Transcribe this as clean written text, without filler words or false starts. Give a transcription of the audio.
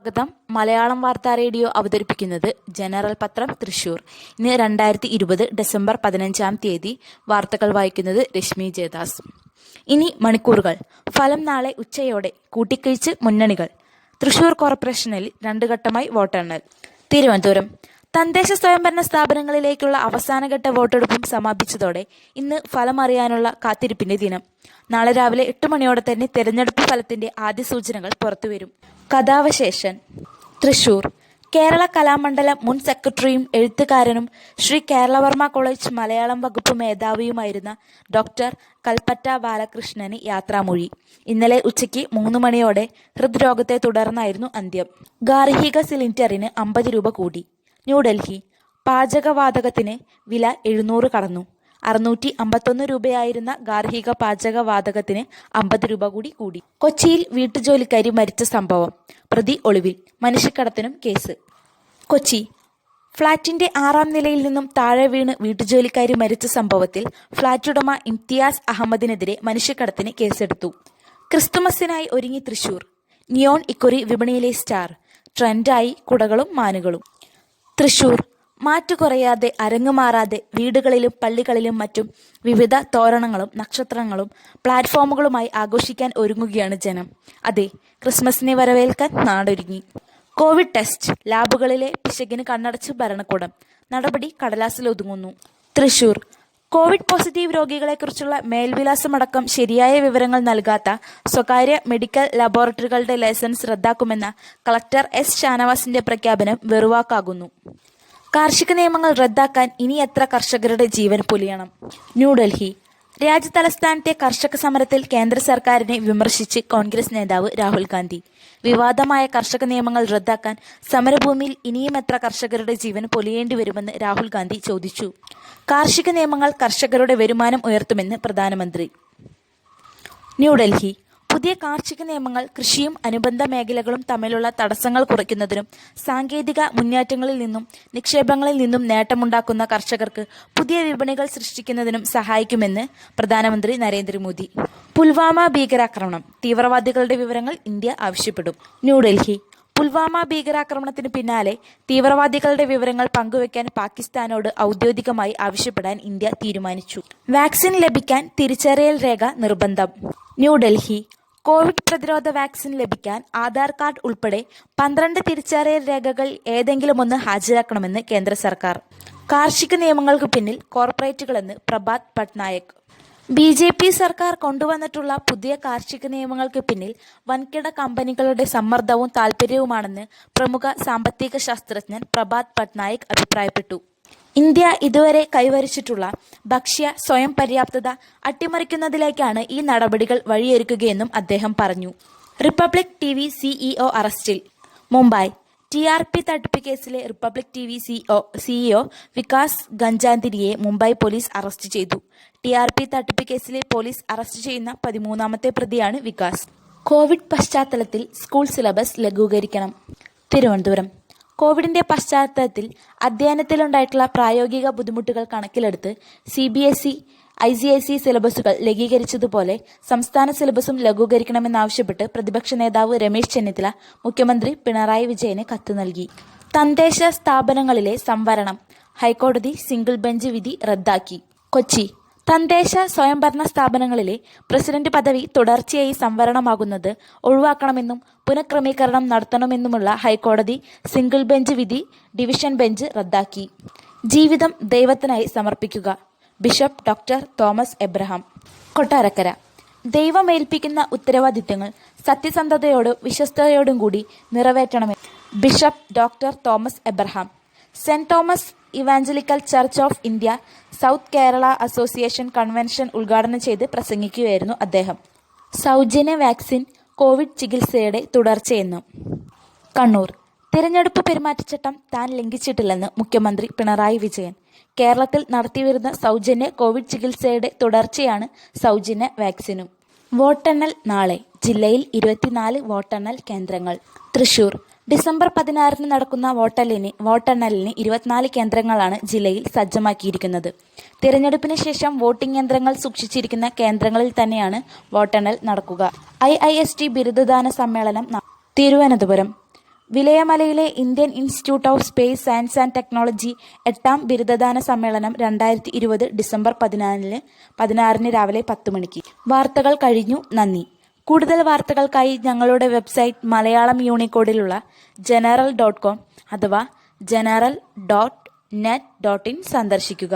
സ്വാഗതം. മലയാളം വാർത്താ റേഡിയോ അവതരിപ്പിക്കുന്നത് ജനറൽ പത്രം തൃശൂർ. ഇന്ന് 2020 ഡിസംബർ 15 വാർത്തകൾ വായിക്കുന്നത് രശ്മി ജയദാസ്. ഇനി മണിക്കൂറുകൾ. ഫലം നാളെ ഉച്ചയോടെ. കൂട്ടിക്കഴിച്ച് മുന്നണികൾ. തൃശൂർ കോർപ്പറേഷനിൽ 2 ഘട്ടമായി വോട്ടെണ്ണൽ. തിരുവനന്തപുരം തദ്ദേശ സ്വയംഭരണ സ്ഥാപനങ്ങളിലേക്കുള്ള അവസാനഘട്ട വോട്ടെടുപ്പും സമാപിച്ചതോടെ ഇന്ന് ഫലം അറിയാനുള്ള കാത്തിരിപ്പിന്റെ ദിനം. നാളെ രാവിലെ 8 മണിയോടെ തന്നെ തെരഞ്ഞെടുപ്പ് ഫലത്തിന്റെ ആദ്യ സൂചനകൾ പുറത്തുവരും. കഥാവശേഷൻ. തൃശൂർ കേരള കലാമണ്ഡലം മുൻ സെക്രട്ടറിയും എഴുത്തുകാരനും ശ്രീ കേരളവർമ്മ കോളേജ് മലയാളം വകുപ്പ് മേധാവിയുമായിരുന്ന ഡോക്ടർ കൽപ്പറ്റ ബാലകൃഷ്ണന് യാത്രാമൊഴി. ഇന്നലെ ഉച്ചയ്ക്ക് 3 മണിയോടെ ഹൃദ്രോഗത്തെ തുടർന്നായിരുന്നു അന്ത്യം. ഗാർഹിക സിലിണ്ടറിന് 50 രൂപ കൂടി. ന്യൂഡൽഹി പാചകവാതകത്തിന് വില 700 കടന്നു. 651 രൂപയായിരുന്ന ഗാർഹിക പാചകവാതകത്തിന് 50 രൂപ കൂടി. കൊച്ചിയിൽ വീട്ടുജോലിക്കാരി മരിച്ച സംഭവം. പ്രതി ഒളിവിൽ. മനുഷ്യക്കടത്തിനും കേസ്. കൊച്ചി ഫ്ളാറ്റിന്റെ 6ാം നിലയിൽ നിന്നും താഴെ വീണ് വീട്ടുജോലിക്കാരി മരിച്ച സംഭവത്തിൽ ഫ്ളാറ്റ് ഉടമ ഇംതിയാസ് അഹമ്മദിനെതിരെ മനുഷ്യക്കടത്തിന് കേസെടുത്തു. ക്രിസ്തുമസിനായി ഒരുങ്ങി തൃശൂർ. നിയോൺ ഇക്കുറി വിപണിയിലെ സ്റ്റാർ. ട്രെൻഡായി കുടകളും മാനുകളും. തൃശൂർ മാറ്റുകുറയാതെ അരങ്ങുമാറാതെ വീടുകളിലും പള്ളികളിലും മറ്റും വിവിധ തോരണങ്ങളും നക്ഷത്രങ്ങളും പ്ലാറ്റ്ഫോമുകളുമായി ആഘോഷിക്കാൻ ഒരുങ്ങുകയാണ് ജനം. അതെ, ക്രിസ്മസിനെ വരവേൽക്കാൻ നാടൊരുങ്ങി. കോവിഡ് ടെസ്റ്റ് ലാബുകളിലെ പിശകിന് കണ്ണടച്ച് ഭരണകൂടം. നടപടി കടലാസിലൊതുങ്ങുന്നു. തൃശൂർ കോവിഡ് പോസിറ്റീവ് രോഗികളെക്കുറിച്ചുള്ള മേൽവിലാസമടക്കം ശരിയായ വിവരങ്ങൾ നൽകാത്ത സ്വകാര്യ മെഡിക്കൽ ലബോറട്ടറികളുടെ ലൈസൻസ് റദ്ദാക്കുമെന്ന കളക്ടർ എസ് ഷാനവാസിന്റെ പ്രഖ്യാപനം വെറുവാക്കാകുന്നു. കാർഷിക നിയമങ്ങൾ റദ്ദാക്കാൻ ഇനി എത്ര കർഷകരുടെ ജീവൻ പൊലിയണം? ന്യൂഡൽഹി രാജ്യതലസ്ഥാനത്തെ കർഷക സമരത്തിൽ കേന്ദ്ര സർക്കാരിനെ വിമർശിച്ച് കോൺഗ്രസ് നേതാവ് രാഹുൽ ഗാന്ധി. വിവാദമായ കർഷക നിയമങ്ങൾ റദ്ദാക്കാൻ സമരഭൂമിയിൽ ഇനിയും എത്ര കർഷകരുടെ ജീവൻ പൊലിയേണ്ടി വരുമെന്ന് രാഹുൽ ഗാന്ധി ചോദിച്ചു. കാർഷിക നിയമങ്ങൾ കർഷകരുടെ വരുമാനം ഉയർത്തുമെന്ന് പ്രധാനമന്ത്രി. ന്യൂഡൽഹി പുതിയ കാർഷിക നിയമങ്ങൾ കൃഷിയും അനുബന്ധ മേഖലകളും തമ്മിലുള്ള തടസ്സങ്ങൾ കുറയ്ക്കുന്നതിനും സാങ്കേതിക മുന്നേറ്റങ്ങളിൽ നിന്നും നിക്ഷേപങ്ങളിൽ നിന്നും നേട്ടമുണ്ടാക്കുന്ന കർഷകർക്ക് പുതിയ വിപണികൾ സൃഷ്ടിക്കുന്നതിനും സഹായിക്കുമെന്ന് പ്രധാനമന്ത്രി നരേന്ദ്രമോദി. പുൽവാമ ഭീകരാക്രമണം. തീവ്രവാദികളുടെ വിവരങ്ങൾ ഇന്ത്യ ആവശ്യപ്പെടും. ന്യൂഡൽഹി പുൽവാമ ഭീകരാക്രമണത്തിന് പിന്നാലെ തീവ്രവാദികളുടെ വിവരങ്ങൾ പങ്കുവയ്ക്കാൻ പാകിസ്ഥാനോട് ഔദ്യോഗികമായി ആവശ്യപ്പെടാൻ ഇന്ത്യ തീരുമാനിച്ചു. വാക്സിൻ ലഭിക്കാൻ തിരിച്ചറിയൽ രേഖ നിർബന്ധം. ന്യൂഡൽഹി കോവിഡ് പ്രതിരോധ വാക്സിൻ ലഭിക്കാൻ ആധാർ കാർഡ് ഉൾപ്പെടെ 12 തിരിച്ചറിയൽ രേഖകൾ ഏതെങ്കിലും ഒന്ന് ഹാജരാക്കണമെന്ന് കേന്ദ്ര സർക്കാർ. കാർഷിക നിയമങ്ങൾക്ക് പിന്നിൽ കോർപ്പറേറ്റുകളെന്ന് പ്രഭാത് പട്നായക്. BJP സർക്കാർ കൊണ്ടുവന്നിട്ടുള്ള പുതിയ കാർഷിക നിയമങ്ങൾക്ക് പിന്നിൽ വൻകിട കമ്പനികളുടെ സമ്മർദ്ദവും താൽപര്യവുമാണെന്ന് പ്രമുഖ സാമ്പത്തിക ശാസ്ത്രജ്ഞൻ പ്രഭാത് പട്നായക് അഭിപ്രായപ്പെട്ടു. ഇന്ത്യ ഇതുവരെ കൈവരിച്ചിട്ടുള്ള ഭക്ഷ്യ സ്വയം പര്യാപ്തത അട്ടിമറിക്കുന്നതിലേക്കാണ് ഈ നടപടികൾ വഴിയൊരുക്കുകയെന്നും അദ്ദേഹം പറഞ്ഞു. റിപ്പബ്ലിക് TV CEO അറസ്റ്റിൽ. മുംബൈ TRP തട്ടിപ്പ് കേസിലെ റിപ്പബ്ലിക് TV CEO വികാസ് ഗഞ്ചാന്തിരിയെ മുംബൈ പോലീസ് അറസ്റ്റ് ചെയ്തു. TRP തട്ടിപ്പ് കേസിലെ പോലീസ് അറസ്റ്റ് ചെയ്യുന്ന 13ാമത്തെ പ്രതിയാണ് വികാസ്. കോവിഡ് പശ്ചാത്തലത്തിൽ സ്കൂൾ സിലബസ് ലഘൂകരിക്കണം. തിരുവനന്തപുരം കോവിഡിന്റെ പശ്ചാത്തലത്തിൽ അധ്യയനത്തിലുണ്ടായിട്ടുള്ള പ്രായോഗിക ബുദ്ധിമുട്ടുകൾ കണക്കിലെടുത്ത് CBSE ICSE സിലബസുകൾ ലഘൂകരിച്ചതുപോലെ സംസ്ഥാന സിലബസും ലഘൂകരിക്കണമെന്നാവശ്യപ്പെട്ട് പ്രതിപക്ഷ നേതാവ് രമേശ് ചെന്നിത്തല മുഖ്യമന്ത്രി പിണറായി വിജയന് കത്ത് നൽകി. തദ്ദേശ സ്ഥാപനങ്ങളിലെ സംവരണം ഹൈക്കോടതി സിംഗിൾ ബെഞ്ച് വിധി റദ്ദാക്കി. കൊച്ചി തദ്ദേശ സ്വയംഭരണ സ്ഥാപനങ്ങളിലെ പ്രസിഡന്റ് പദവി തുടർച്ചയായി സംവരണമാകുന്നത് ഒഴിവാക്കണമെന്നും പുനഃക്രമീകരണം നടത്തണമെന്നുമുള്ള ഹൈക്കോടതി സിംഗിൾ ബെഞ്ച് വിധി ഡിവിഷൻ ബെഞ്ച് റദ്ദാക്കി. ജീവിതം ദൈവത്തിനായി സമർപ്പിക്കുക. Bishop doctor Thomas Abraham. കൊട്ടാരക്കര ദൈവമേൽപ്പിക്കുന്ന ഉത്തരവാദിത്തങ്ങൾ സത്യസന്ധതയോടും വിശ്വസ്തയോടും കൂടി നിറവേറ്റണമെന്ന് bishop doctor Thomas Abraham. Saint Thomas Evangelical Church of India South Kerala Association convention ഉദ്ഘാടനം ചെയ്ത് പ്രസംഗിക്കുകയായിരുന്നു അദ്ദേഹം. സൗജന്യ വാക്സിൻ കോവിഡ് ചികിത്സയുടെ തുടർച്ചയെന്നും. കണ്ണൂർ തിരഞ്ഞെടുപ്പ് പെരുമാറ്റച്ചട്ടം താൻ ലംഘിച്ചിട്ടില്ലെന്ന് മുഖ്യമന്ത്രി പിണറായി വിജയൻ. കേരളത്തിൽ നടത്തിവരുന്ന സൗജന്യ കോവിഡ് ചികിത്സയുടെ തുടർച്ചയാണ് സൗജന്യ വാക്സിനും. വോട്ടെണ്ണൽ നാളെ. ജില്ലയിൽ 24 വോട്ടെണ്ണൽ കേന്ദ്രങ്ങൾ. തൃശൂർ ഡിസംബർ 16 നടക്കുന്ന വോട്ടെണ്ണലിന് 24 കേന്ദ്രങ്ങളാണ് ജില്ലയിൽ സജ്ജമാക്കിയിരിക്കുന്നത്. തിരഞ്ഞെടുപ്പിന് ശേഷം വോട്ടിംഗ് യന്ത്രങ്ങൾ സൂക്ഷിച്ചിരിക്കുന്ന കേന്ദ്രങ്ങളിൽ തന്നെയാണ് വോട്ടെണ്ണൽ നടക്കുക. IIST ബിരുദദാന സമ്മേളനം തിരുവനന്തപുരം വിലയമലയിലെ Indian Institute of Space Science and Technology 8ാം ബിരുദദാന സമ്മേളനം 2020 ഡിസംബർ 16 രാവിലെ 10 മണിക്ക്. വാർത്തകൾ കഴിഞ്ഞു. നന്ദി. കൂടുതൽ വാർത്തകൾക്കായി ഞങ്ങളുടെ വെബ്സൈറ്റ് മലയാളം യൂണിക്കോഡിലുള്ള general.com അഥവാ general.net.in സന്ദർശിക്കുക.